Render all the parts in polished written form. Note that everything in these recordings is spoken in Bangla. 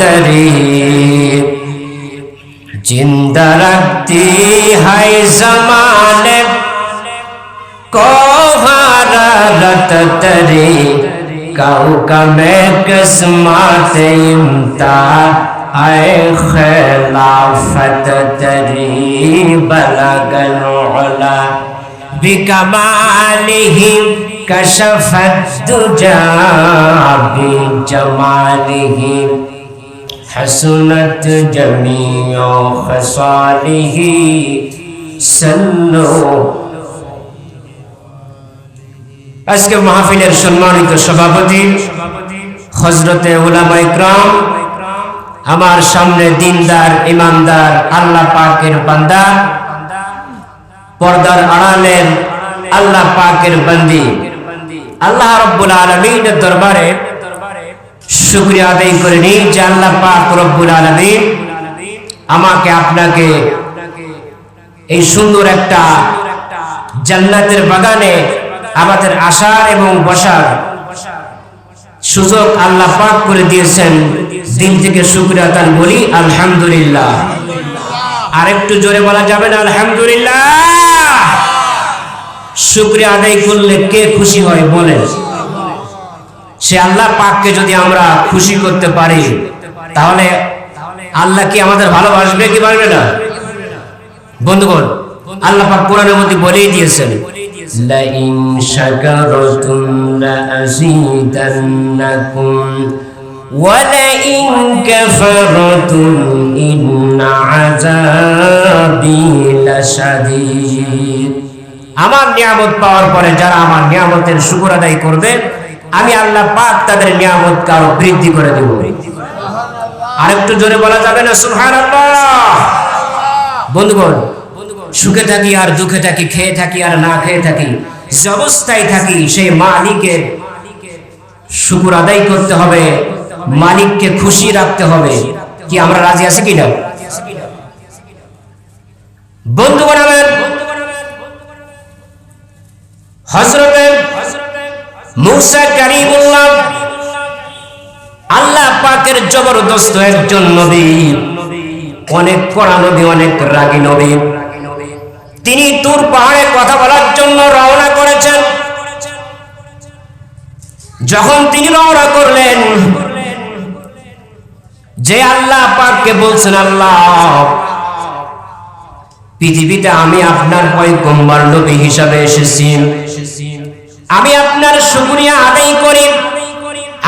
तरी जिंदा रखती है ज़माने को हरारत तरी का में किस्मत इम्ता आए खिलाफत तरी बलगल उला बिकमालिही कशफत दुजा बिजमालिही हसनत जमीओ खसालिही सल्लो। আজকে মাহফিলের সম্মানিত সভাপতি হযরতে উলামা ইকরাম, আমার সামনে দিনদার ইমানদার আল্লাহ পাকের বান্দা, পর্দার আড়ালের আল্লাহ পাকের বান্দি, আল্লাহ রাব্বুল আলামিনের দরবারে শুকরিয়া আদায় করে নিই যে আল্লাহ পাক রব্বুল আলামিন আমাকে আপনাকে এই সুন্দর একটা জান্নাতের বাগানে আমাদের আসার এবং বসার সুযোগ আল্লাহ পাক করে দিয়েছেন। দিল থেকে শুকরিয়া তান বলি আলহামদুলিল্লাহ। আর একটু জোরে বলা যাবে না আলহামদুলিল্লাহ? শুকরিয়া আদায় করলে কে খুশি হয় বলেন? সে আল্লাহ পাককে যদি আমরা খুশি করতে পারি তাহলে আল্লাহ কি আমাদের ভালোবাসবে কি পারবে না? বন্ধুগণ, আল্লাহ পাক কোরআনের মধ্যে বলেই দিয়েছেন, লাইন শাকারতুম লাযীদান্নাকুম ওয়া লাইন কাফারতুম ইন্না আযাবি লাশাদীদ। আমার নিয়ামত পাওয়ার পরে যারা আমার নিয়ামতের শুকর আদায় করবে, আমি আল্লাহ পাক তাদের নিয়ামতকে আরো বৃদ্ধি করে দেব। আরেকটু জোরে বলা যাবে না সুবহানাল্লাহ? বন্ধুগণ, সুখে থাকি আর দুঃখে থাকি, খেয়ে থাকি আর না খেয়ে থাকি, যে অবস্থায় থাকি সেই মালিকের শুকর আদায় করতে হবে, মালিককে খুশি রাখতে হবে। কি আমরা রাজি আছি কিনা? বন্ধুগণ, আমার হযরতে মূসা কালিমুল্লাহ আল্লাহ পাকের জবরদস্ত একজন নবী, অনেক কড়া নবী, অনেক রাগী নবী। তিনি তুর পাহাড়ে কথা বলার জন্য রওনা করেছেন। যখন তিনি রওনা করলেন, যে আল্লাহ পাককে বলছেন, আল্লাহ পৃথিবীতে আমি আপনার পয়গম্বর নবী হিসাবে এসেছি, আমি আপনার শুকরিয়া আদায় করি,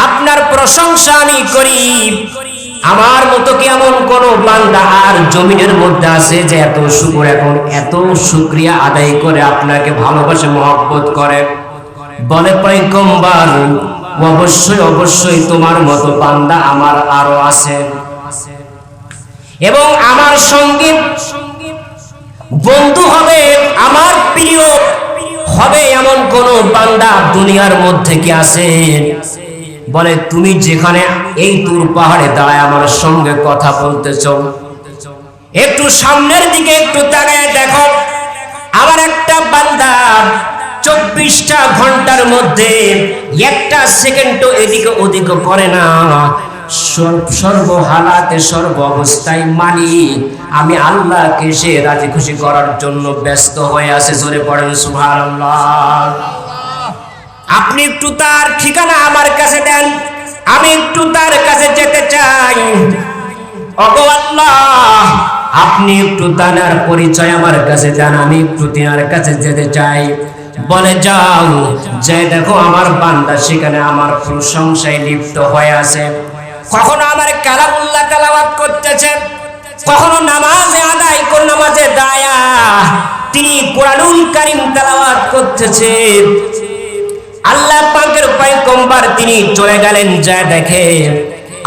আপনার প্রশংসা আমি করি। আমার মতো কি এমন কোন বান্দা আর জমিনের মধ্যে আছে যে এত শুকর, এখন এত শুকরিয়া আদায় করে আপনাকে ভালোবাসে, মহব্বত করে? বলে, পয়গম্বর অবশ্যই অবশ্যই তোমার মতো বান্দা আমার আরো আছে, এবং আমার সঙ্গী বন্ধু হবে, আমার প্রিয় হবে এমন কোন বান্দা দুনিয়ার মধ্যে কি আছে? বলে, তুমি যেখানে এই তুর পাহাড়ে দাঁড়ায় আমার সঙ্গে কথা বলতেছ, একটু সামনের দিকে একটু তাকায় দেখো, আমার একটা বান্দা 24টা ঘন্টার মধ্যে একটা সেকেন্ডও এদিকে ওদিকে করে না, সর্বহালাতে সর্ব অবস্থায় মালিক আমি আল্লাহকে সে রাজি খুশি করার জন্য ব্যস্ত হয়ে আছে। জোরে পড়েন সুবহানাল্লাহ। আপনি একটু তার ঠিকানা আমার কাছে দেন, আমি একটু তার কাছে যেতে চাই। ওগো আল্লাহ, আপনি একটু তার পরিচয় আমার কাছে দেন, আমি একটু তার কাছে যেতে চাই। বলে, যাও, যে দেখো আমার বান্দা সেখানে আমার প্রশংসায় লিপ্ত হয়ে আছে, কখনো আমার কালামুল্লাহ তেলাওয়াত করতেছে, কখনো নামাজে আদায় কোন নামাজে দায়া তিনি কোরআনুল কারীম তেলাওয়াত করতেছে। আল্লাহ পাকের পয়গম্বর তিনি চলে গেলেন, যা দেখে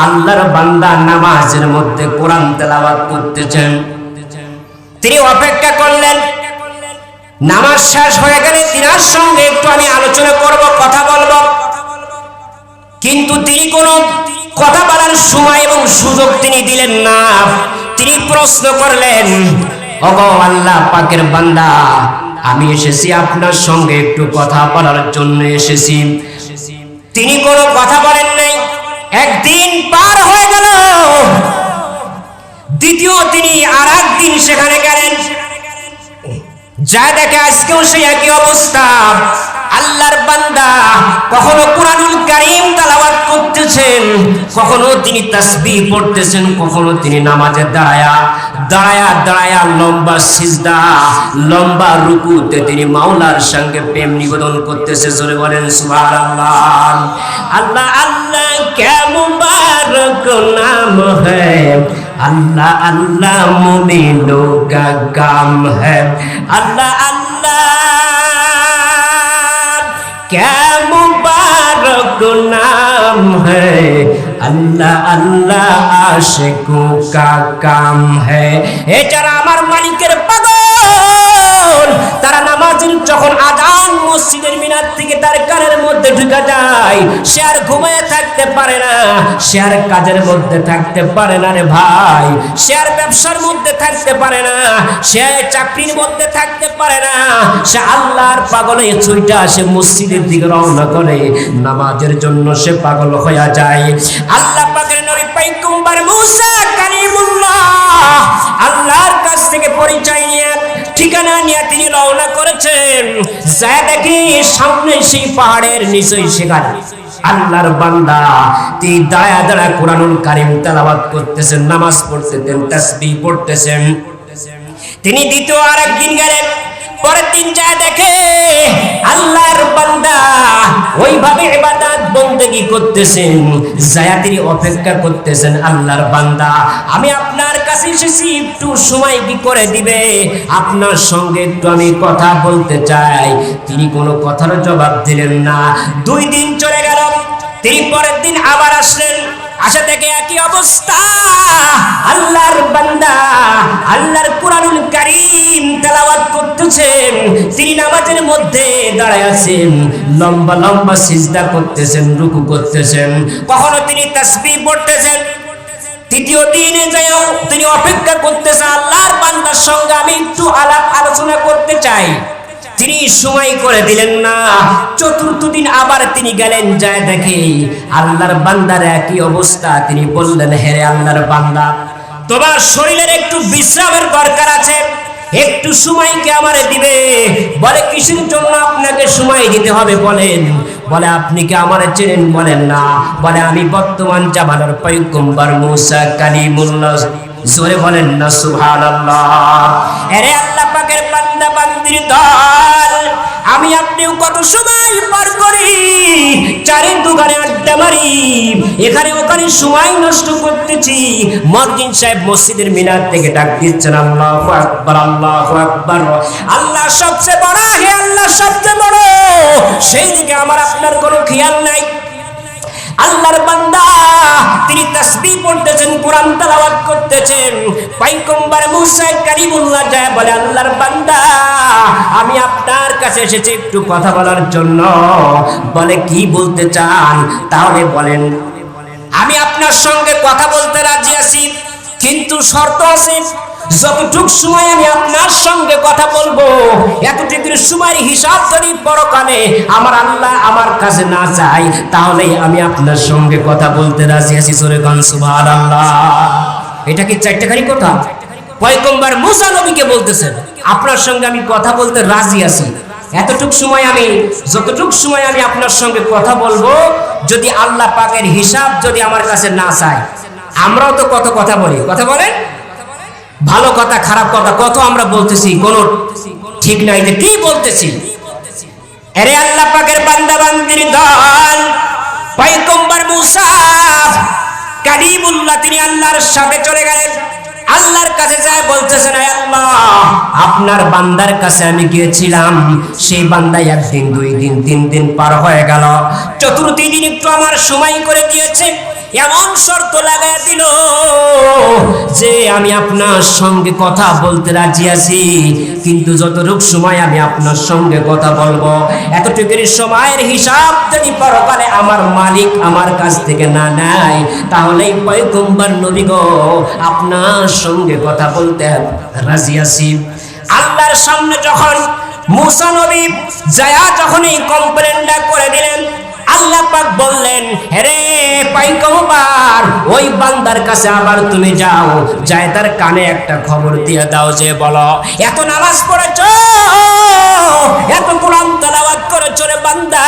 আল্লাহর বান্দা নামাজের মধ্যে কোরআন তেলাওয়াত করতেছেন। তিনি অপেক্ষা করলেন, নামাজ শেষ হয়ে গেলে তিনার সঙ্গে একটু আমি আলোচনা করব, কথা বলবো। কিন্তু তিনি কোনো কথা বলার সময় এবং সুযোগ তিনি দিলেন না। তিনি প্রশ্ন করলেন, ওগো আল্লাহ পাকের বান্দা, আমি এসেছি আপনার সঙ্গে একটু কথা বলার জন্য এসেছি। তিনি কোনো কথা বলেন নাই। একদিন পার হয়ে গেল, দিন সেখানে গেলেন, যা দেখে আজকেও সেই একই অবস্থা। আল্লাহর বান্দা কখনো কুরআনুল কারীম তেলাওয়াত করতেছেন, কখনো তিনি তাসবিহ পড়তেছেন, কখনো তিনি নামাজে দাঁড়ায়া লম্বা সিজদা, লম্বা রুকুতে তিনি মাওলার সঙ্গে প্রেম নিবেদন করতেছে। জোরে বলেন সুবহানাল্লাহ। আল্লাহ আল্লাহ কে মুবারক নাম হ্যায়, अल्लाह अल्लाह मोमिनों का काम है, अल्लाह अल्लाह क्या मुबारक नाम है, अल्लाह अल्लाह आशिकों का काम है। ए যারা আমার মালিকের পাগল, তারা নামাজের যখন আযান মসজিদের মিনার থেকে তার কানের মধ্যে ঢুকে যায়, সে আর ঘুমিয়ে থাকতে পারে না, সে আর কাজের মধ্যে থাকতে পারে না রে ভাই, সে আর ব্যবসার মধ্যে থাকতে পারে না, সে চাকরির মধ্যে থাকতে পারে না, সে আল্লাহর পাগলে ছুটে আসে মসজিদের দিকে রওনা করে, নামাজের জন্য সে পাগল হয়ে যায়। আল্লাহ পাকের নবী পয়গম্বর মুসা কালিমুল্লাহ আল্লাহর কাছ থেকে পরিচয় নিয়ে ঠিকানা নিয়ে তিনি রওনা করেছেন। যা দেখি সামনে সেই পাহাড়ের নিচে সেখানে আল্লাহর বান্দা তিনি দাঁড়া কুরআনুল কারীম তেলাওয়াত করতেছেন, নামাজ পড়তেছেন, তাসবিহ পড়তেছেন। তিনি দ্বিতীয় আরেকদিন গেলেন, পরের দিন যা দেখে আল্লাহর বান্দা ওইভাবে ইবাদত বন্দেগী করতেছেন, যায়া তিনি অপেক্ষা করতেছেন, আল্লাহর বান্দা আমি আপনার কাছে এসেছি, একটু সময় কি করে দিবে, আপনার সঙ্গে একটু আমি কথা বলতে চাই। তিনি কোনো কথার জবাব দিলেন না। 2 দিন চলে গেল, তিনি পরের দিন আবার আসলেন, আসা থেকে একই অবস্থা। আল্লাহর বান্দা আল্লাহর কুরআনুল কারীম তেলাওয়াত করতেছেন, তিনি নামাজের মধ্যে দাঁড়ায় আছেন, লম্বা লম্বা সিজদা করতেছেন, রুকু করতেছেন, কখনো তিনি তাসবিহ পড়তেছেন। তৃতীয় দিনে যাও তিনি অপেক্ষা করতেছেন, আল্লাহর বান্দার সঙ্গে আমি একটু আলাপ আলোচনা করতে চাই। তিনি সময় করে দিলেন না। চতুর্থ দিন আবার তিনি গেলেন, যায় দেখে আল্লাহর বান্দার একই অবস্থা। তিনি বললেন, হে আল্লাহর বান্দা, তোমার শরীরের একটু বিশ্রামের দরকার আছে, একটু সময় কি আমারে দিবে? বলে, কিসের জন্য আপনাকে সময় দিতে হবে বলেন? বলে, আপনি কি আমারে চেনেন? বলেন না। বলে, আমি বর্তমান জামানার পয়গম্বর মুসা কালিমুল্লাহ। জোরে বলেন না সুবহানাল্লাহ। আরে আল্লাহ পাকের বান্দা বান্দির দল, আমি আপনিও কত সময় পার করি, চারের দোকানে আড্ডা মারি, এখানে ওখানে সময় নষ্ট করতেছি। মুয়াজ্জিন সাহেব মসজিদের মিনার থেকে ডাক দিচ্ছেন, আল্লাহু আকবার, আল্লাহু আকবার, আল্লাহ সবচেয়ে বড়, হে আল্লাহ সবচেয়ে বড়। সেই দিকে আমার আপনার কোনো খেয়াল নাই। আল্লাহর বান্দা তিনি তাসবিহ পড়তেছেন, কুরআন তেলাওয়াত করতেছেন। পয়গম্বর মুসা কালিমুল্লাহ যায় বলে, আল্লাহর বান্দা আমি আপনার কাছে এসেছি একটু কথা বলার জন্য। বলে, কি বলতে চান? তাহলে বলেন। আমি আপনার সঙ্গে কথা বলতে রাজি আছি, কিন্তু শর্ত আছে। যতটুক সময় আমি আপনার সঙ্গে কথা বলবো, এতটুকুর সময়ের হিসাব যদি পরকালে আমার আল্লাহ আমার কাছে না চাই, তাহলে আমি আপনার সঙ্গে কথা বলতে রাজি আছি। জোরে গান সুবহানাল্লাহ। এটা কি চারটাখানি কথা? পয়গম্বর মুসা নবীকে বলতেছেন, আপনার সঙ্গে আমি কথা বলতে রাজি আছি, যতটুক সময় আমি আপনার সঙ্গে কথা বলবো, যদি আল্লাহ পাকের হিসাব যদি আমার কাছে না চাই। আমরাও তো কত কথা বলি, কথা বলেন, ভালো কথা খারাপ কথা কত আমরা বলতেছি, কোনো ঠিক নাই যে কি বলতেছি। আরে আল্লাহ পাকের বান্দা বান্দির দল, পয়গম্বর মুসা কালিমুল্লাহ তিনি আল্লাহর সাথে চলে গেলেন। আল্লাহর কাছে যায় বলতেছেন, আয় আল্লাহ, আপনার বান্দার কাছে আমি গিয়েছিলাম, সেই বান্দা 1 দিন 2 দিন 3 দিন পার হয়ে গেল, চতুর্থ দিন একটু আমার সময় করে দিয়েছে, এমন শর্ত লাগাই দিল যে আমি আপনার সঙ্গে কথা বলতে রাজি আছি, কিন্তু যতটুক সময় আমি আপনার সঙ্গে কথা বলবো, এতটুকুর সময়ের হিসাব যদি পরকালে আমার মালিক আমার কাছ থেকে না নেয়, তাহলে পয়গম্বর নবী গো আপনার সঙ্গে কথা বলতে রাজি আছি। আল্লাহর সামনে যখন মুসা নবী যায়া যখন এই কমপ্লেনটা করে দিলেন, আল্লাহ পাক বললেন, হে পয়গম্বর, ওই বান্দার কাছে আবার তুমি যাও, যায় তার কানে একটা খবর দিয়ে দাও, যে বলো এত নামাজ পড়েছো, এত কোরআন তেলাওয়াত করেছো রে বান্দা,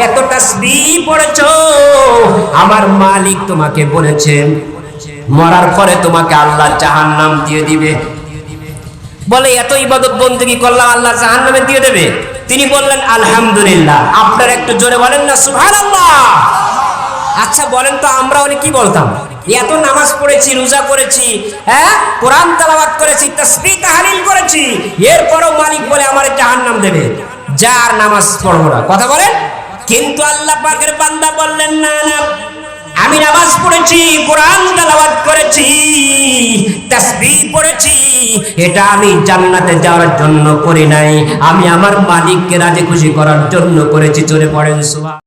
এত তাসবিহ পড়েছো, আমার মালিক তোমাকে বলেছেন মরার পরে তোমাকে আল্লাহ জাহান্নাম দিয়ে দিবে। বলে এত ইবাদত বন্দেগী করলাম, আল্লাহ জাহান্নামে দিয়ে দেবে? তিনি বললেন আলহামদুলিল্লাহ। আপনারা একটু জোরে বলেন না সুবহানাল্লাহ। আচ্ছা বলেন তো, আমরা অনেক কি বলতাম, এত নামাজ পড়েছি, রোজা করেছি, হ্যাঁ কোরআন তেলাওয়াত করেছি, তাসবিহ তাহলিল করেছি, এরপরও মালিক বলে আমার জাহান্নাম দেবে, যার নামাজ পড়বো না। কথা বলেন। কিন্তু আল্লাহ পাকের বান্দা বললেন, না না, আমি নামাজ পড়েছি, কোরআন তেলাওয়াত করেছি, তাসবিহ পড়েছি, এটা আমি জান্নাতে যাওয়ার জন্য করি নাই, আমি আমার মালিককে রাজি খুশি করার জন্য করেছি। চলে পড়েন সুবহান।